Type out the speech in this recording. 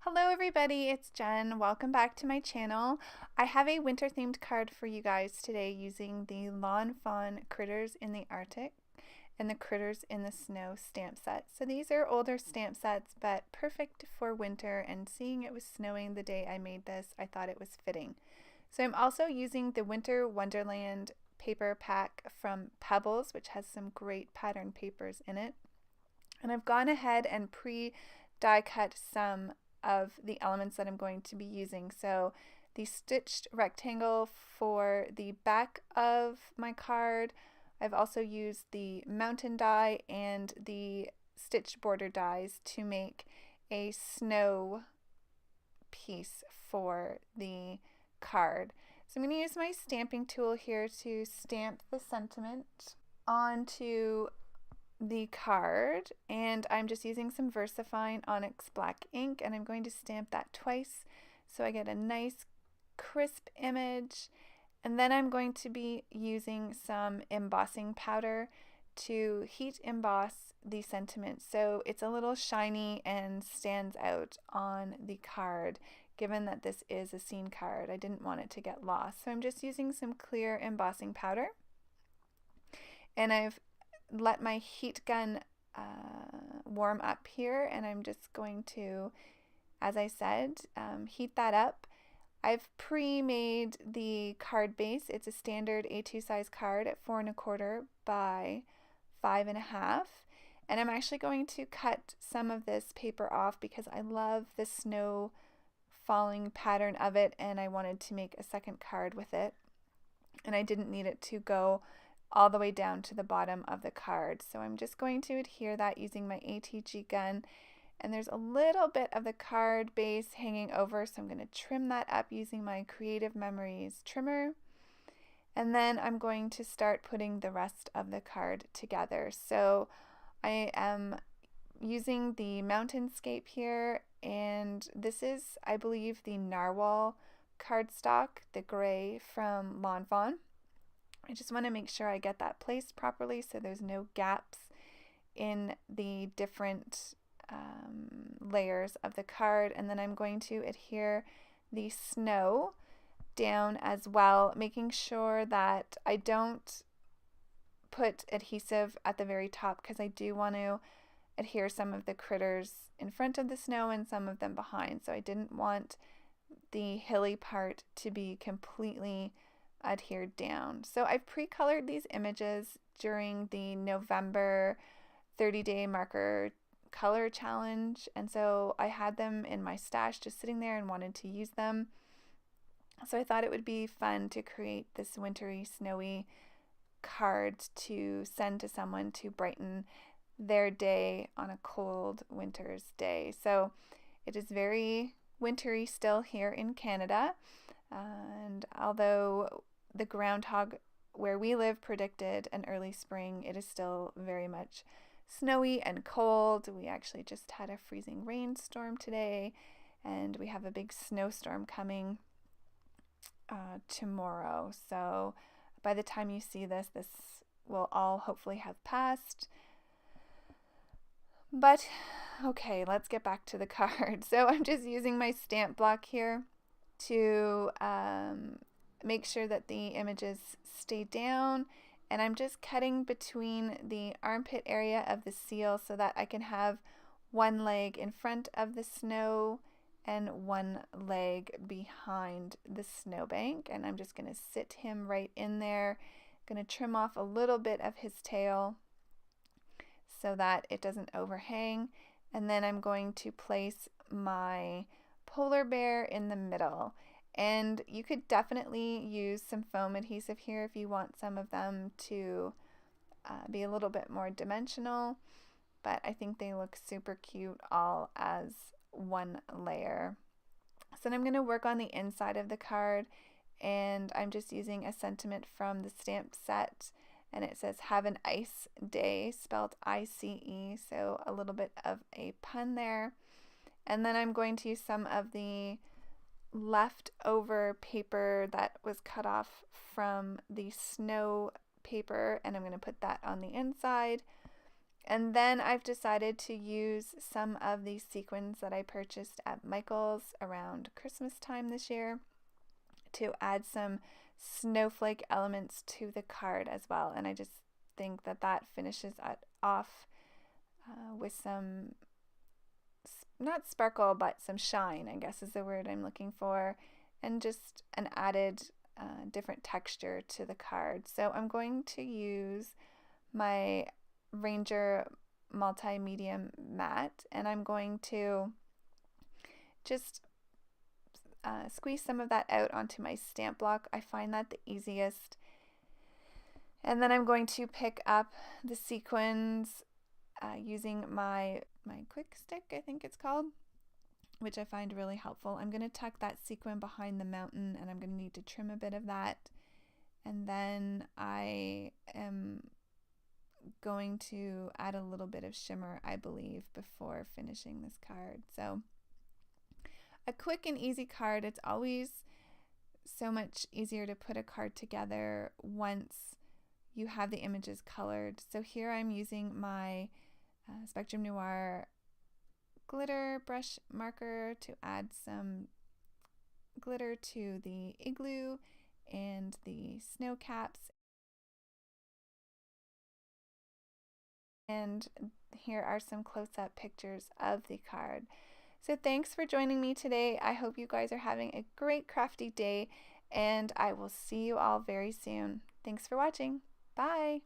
Hello everybody, it's Jen. Welcome back to my channel. I have a winter themed card for you guys today using the Lawn Fawn Critters in the Arctic and the Critters in the Snow stamp set. So these are older stamp sets, but perfect for winter, and seeing it was snowing the day I made this, I thought it was fitting. So I'm also using the Winter Wonderland paper pack from Pebbles, which has some great pattern papers in it. And I've gone ahead and die cut some of the elements that I'm going to be using. So the stitched rectangle for the back of my card. I've also used the mountain die and the stitched border dies to make a snow piece for the card. So I'm going to use my stamping tool here to stamp the sentiment onto the card, and I'm just using some VersaFine Onyx black ink, and I'm going to stamp that twice so I get a nice crisp image. And then I'm going to be using some embossing powder to heat emboss the sentiment so it's a little shiny and stands out on the card. Given that this is a scene card, I didn't want it to get lost, so I'm just using some clear embossing powder, and I've let my heat gun warm up here, and I'm just going to, as I said, heat that up. I've pre-made the card base. It's a standard A2 size card at 4 1/4 by 5 1/2, and I'm actually going to cut some of this paper off because I love the snow falling pattern of it, and I wanted to make a second card with it, and I didn't need it to go all the way down to the bottom of the card. So I'm just going to adhere that using my ATG gun, and there's a little bit of the card base hanging over, so I'm going to trim that up using my Creative Memories trimmer, and then I'm going to start putting the rest of the card together. So I am using the mountainscape here, and this is, I believe, the Narwhal cardstock, the gray from Lawn Fawn. I just want to make sure I get that placed properly so there's no gaps in the different layers of the card. And then I'm going to adhere the snow down as well, making sure that I don't put adhesive at the very top because I do want to adhere some of the critters in front of the snow and some of them behind. So I didn't want the hilly part to be completely adhered down. So I've pre-colored these images during the November 30-day marker color challenge, and so I had them in my stash just sitting there and wanted to use them. So I thought it would be fun to create this wintry, snowy card to send to someone to brighten their day on a cold winter's day. So it is very wintry still here in Canada, and although the groundhog where we live predicted an early spring, it is still very much snowy and cold. We actually just had a freezing rainstorm today, and we have a big snowstorm coming tomorrow. So by the time you see this, this will all hopefully have passed. But okay, let's get back to the card. So I'm just using my stamp block here to make sure that the images stay down, and I'm just cutting between the armpit area of the seal so that I can have one leg in front of the snow and one leg behind the snowbank, and I'm just going to sit him right in there. I'm going to trim off a little bit of his tail so that it doesn't overhang, and then I'm going to place my polar bear in the middle. And you could definitely use some foam adhesive here if you want some of them to be a little bit more dimensional, but I think they look super cute all as one layer. So then I'm going to work on the inside of the card, and I'm just using a sentiment from the stamp set, and it says "Have an ice day," spelled I-C-E, so a little bit of a pun there. And then I'm going to use some of the leftover paper that was cut off from the snow paper, and I'm going to put that on the inside. And then I've decided to use some of these sequins that I purchased at Michael's around Christmas time this year to add some snowflake elements to the card as well. And I just think that that finishes it off with some, not sparkle, but some shine, I guess is the word I'm looking for, and just an added different texture to the card. So I'm going to use my Ranger multi-medium mat, and I'm going to just squeeze some of that out onto my stamp block. I find that the easiest. And then I'm going to pick up the sequins using my quick stick, I think it's called, which I find really helpful. I'm going to tuck that sequin behind the mountain, and I'm going to need to trim a bit of that. And then I am going to add a little bit of shimmer, I believe, before finishing this card. So a quick and easy card. It's always so much easier to put a card together once you have the images colored. So here I'm using my Spectrum Noir glitter brush marker to add some glitter to the igloo and the snow caps. And here are some close-up pictures of the card. So thanks for joining me today. I hope you guys are having a great crafty day, and I will see you all very soon. Thanks for watching. Bye.